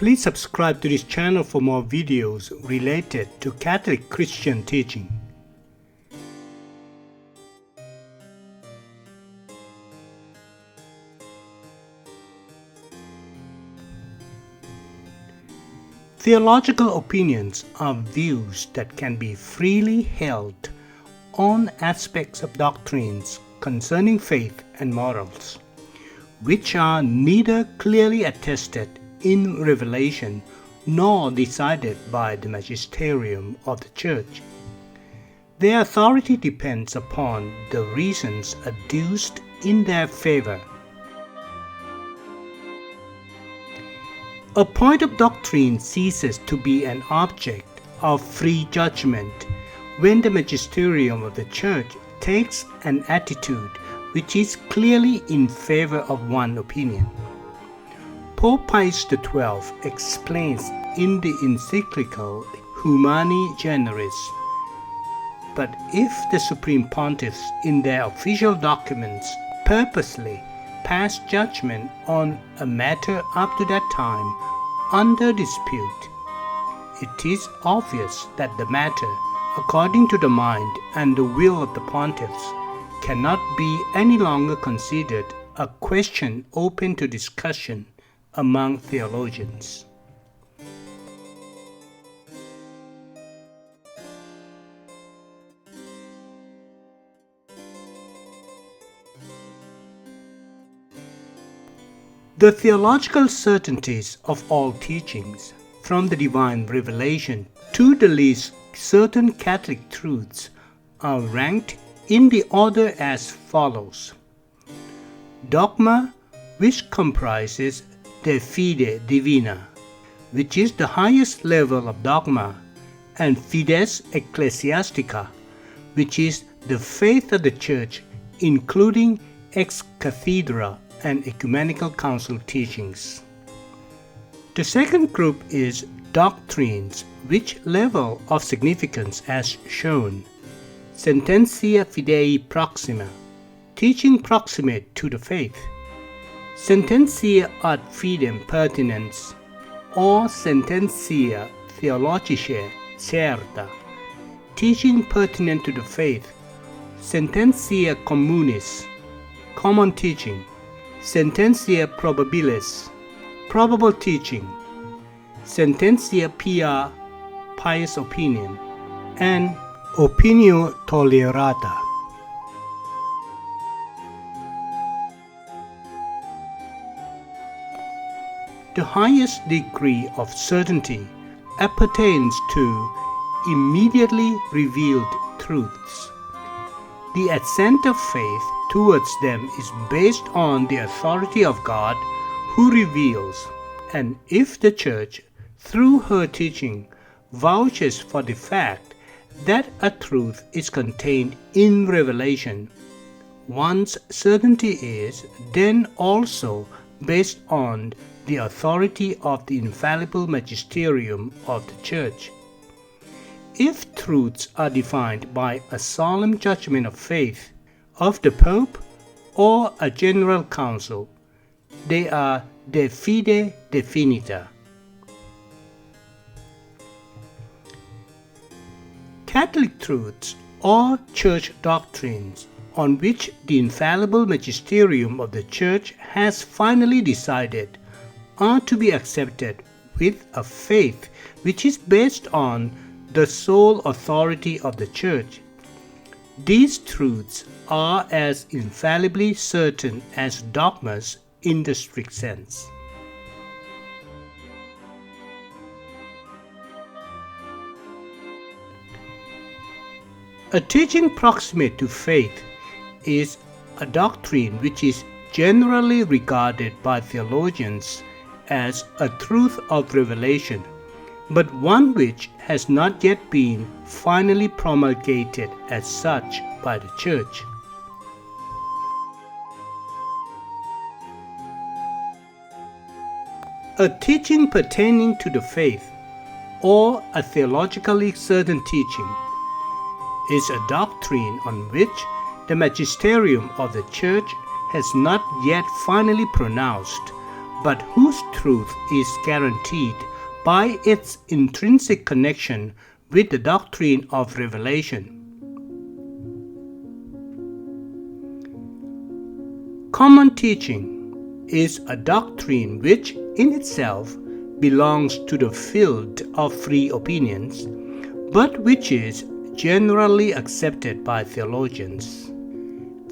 Please subscribe to this channel for more videos related to Catholic Christian teaching. Theological opinions are views that can be freely held on aspects of doctrines concerning faith and morals, which are neither clearly attested in revelation nor decided by the magisterium of the Church. Their authority depends upon the reasons adduced in their favor. A point of doctrine ceases to be an object of free judgment when the magisterium of the Church takes an attitude which is clearly in favor of one opinion. Pope Pius XII explains in the encyclical Humani Generis, but if the Supreme Pontiffs in their official documents purposely pass judgment on a matter up to that time under dispute, it is obvious that the matter, according to the mind and the will of the pontiffs, cannot be any longer considered a question open to discussion among theologians. The theological certainties of all teachings, from the divine revelation to the least certain Catholic truths, are ranked in the order as follows: Dogma, which comprises the fide divina, which is the highest level of dogma, and fides ecclesiastica, which is the faith of the Church, including ex cathedra and ecumenical council teachings. The second group is doctrines, which level of significance as shown: sententia fidei proxima, teaching proximate to the faith; sententia ad fidem pertinens, or sententia theologicae certa, teaching pertinent to the faith; sententia communis, common teaching; sententia probabilis, probable teaching; sententia pia, pious opinion; and opinio tolerata. The highest degree of certainty appertains to immediately revealed truths. The assent of faith towards them is based on the authority of God who reveals, and if the Church, through her teaching, vouches for the fact that a truth is contained in revelation, one's certainty is then also based on the authority of the infallible magisterium of the Church. If truths are defined by a solemn judgment of faith of the Pope or a general council, they are de fide definita. Catholic truths or church doctrines on which the infallible magisterium of the Church has finally decided are to be accepted with a faith which is based on the sole authority of the Church. These truths are as infallibly certain as dogmas in the strict sense. A teaching proximate to faith is a doctrine which is generally regarded by theologians as a truth of revelation, but one which has not yet been finally promulgated as such by the Church. A teaching pertaining to the faith, or a theologically certain teaching, is a doctrine on which the magisterium of the Church has not yet finally pronounced, but whose truth is guaranteed by its intrinsic connection with the doctrine of revelation. Common teaching is a doctrine which in itself belongs to the field of free opinions, but which is generally accepted by theologians.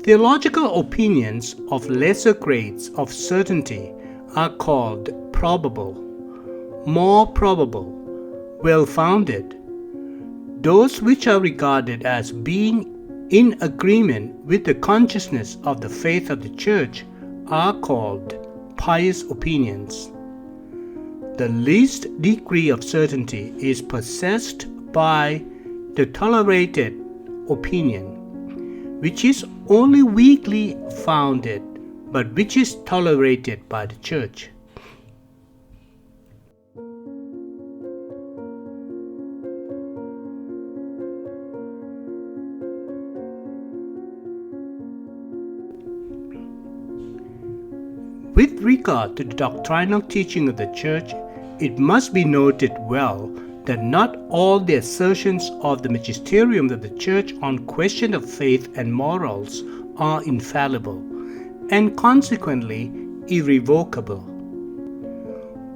Theological opinions of lesser grades of certainty are called probable, more probable, well-founded. Those which are regarded as being in agreement with the consciousness of the faith of the Church are called pious opinions. The least degree of certainty is possessed by the tolerated opinion, which is only weakly founded, but which is tolerated by the Church. With regard to the doctrinal teaching of the Church, it must be noted well that not all the assertions of the magisterium of the Church on question of faith and morals are infallible, and consequently irrevocable.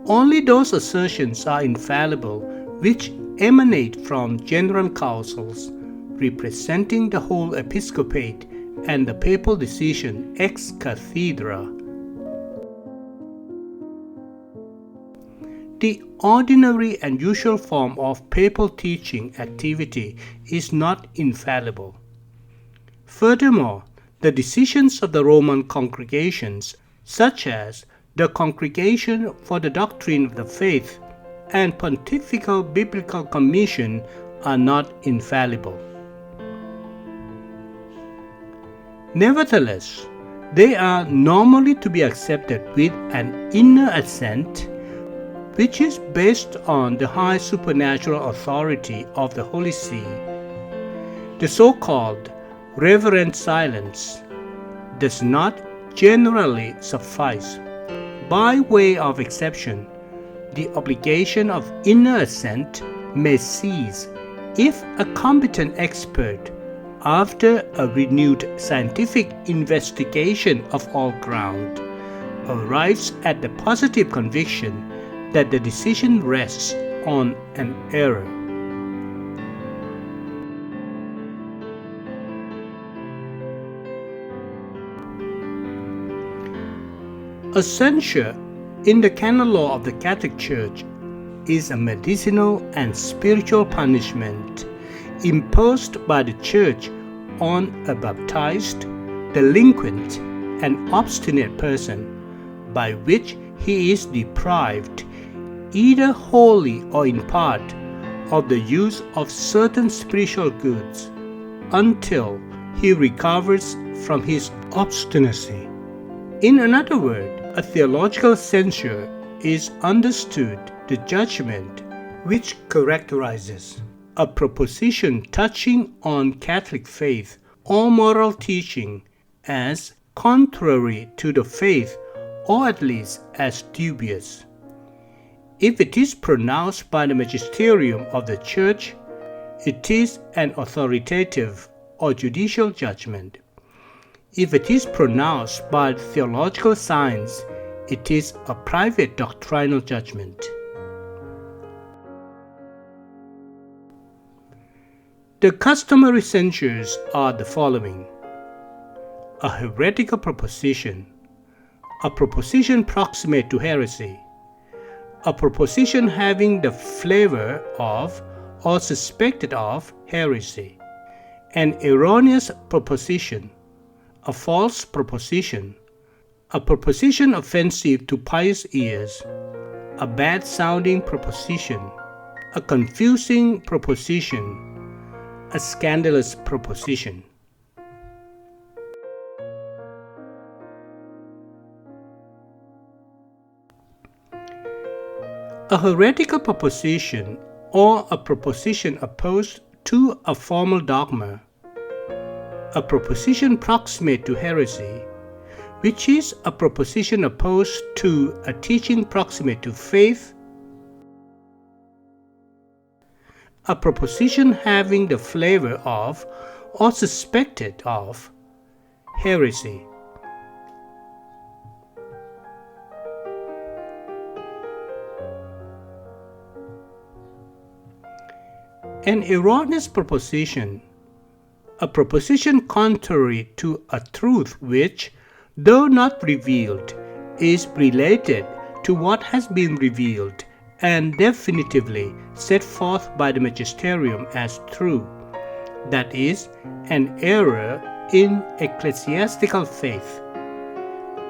Only those assertions are infallible which emanate from general councils representing the whole episcopate and the papal decision ex cathedra. The ordinary and usual form of papal teaching activity is not infallible. Furthermore, the decisions of the Roman congregations, such as the Congregation for the Doctrine of the Faith and Pontifical Biblical Commission, are not infallible. Nevertheless, they are normally to be accepted with an inner assent, which is based on the high supernatural authority of the Holy See. The so-called reverent silence does not generally suffice. By way of exception, the obligation of inner assent may cease if a competent expert, after a renewed scientific investigation of all ground, arrives at the positive conviction that the decision rests on an error. A censure in the canon law of the Catholic Church is a medicinal and spiritual punishment imposed by the Church on a baptized, delinquent, and obstinate person, by which he is deprived, either wholly or in part, of the use of certain spiritual goods until he recovers from his obstinacy. In another word, a theological censure is understood the judgment which characterizes a proposition touching on Catholic faith or moral teaching as contrary to the faith, or at least as dubious. If it is pronounced by the magisterium of the Church, it is an authoritative or judicial judgment. If it is pronounced by theological science, it is a private doctrinal judgment. The customary censures are the following: a heretical proposition, a proposition proximate to heresy, a proposition having the flavor of or suspected of heresy, an erroneous proposition, a false proposition, a proposition offensive to pious ears, a bad-sounding proposition, a confusing proposition, a scandalous proposition. A heretical proposition, or a proposition opposed to a formal dogma, a proposition proximate to heresy, which is a proposition opposed to a teaching proximate to faith, a proposition having the flavor of or suspected of heresy. An erroneous proposition, a proposition contrary to a truth which, though not revealed, is related to what has been revealed and definitively set forth by the magisterium as true, that is, an error in ecclesiastical faith,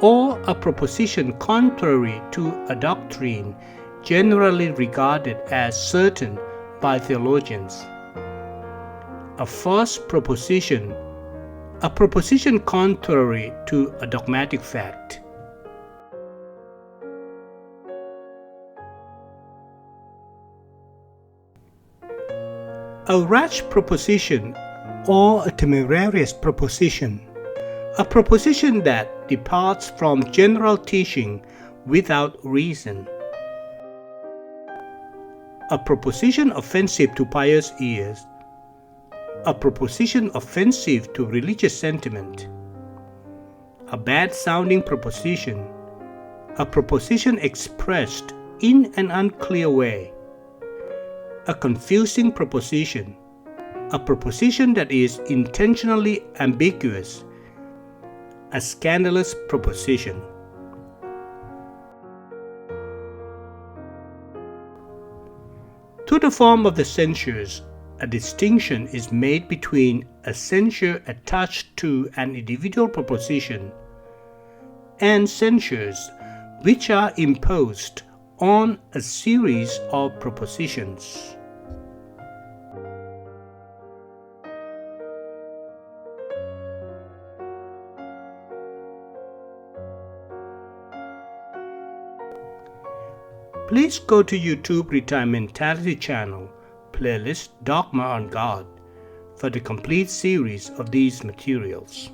or a proposition contrary to a doctrine generally regarded as certain by theologians. A false proposition, a proposition contrary to a dogmatic fact. A rash proposition or a temerarious proposition, a proposition that departs from general teaching without reason. A proposition offensive to pious ears, a proposition offensive to religious sentiment, a bad-sounding proposition, a proposition expressed in an unclear way, a confusing proposition, a proposition that is intentionally ambiguous, a scandalous proposition. To the form of the censures, a distinction is made between a censure attached to an individual proposition and censures which are imposed on a series of propositions. Please go to YouTube Retirementality channel, playlist Dogma on God, for the complete series of these materials.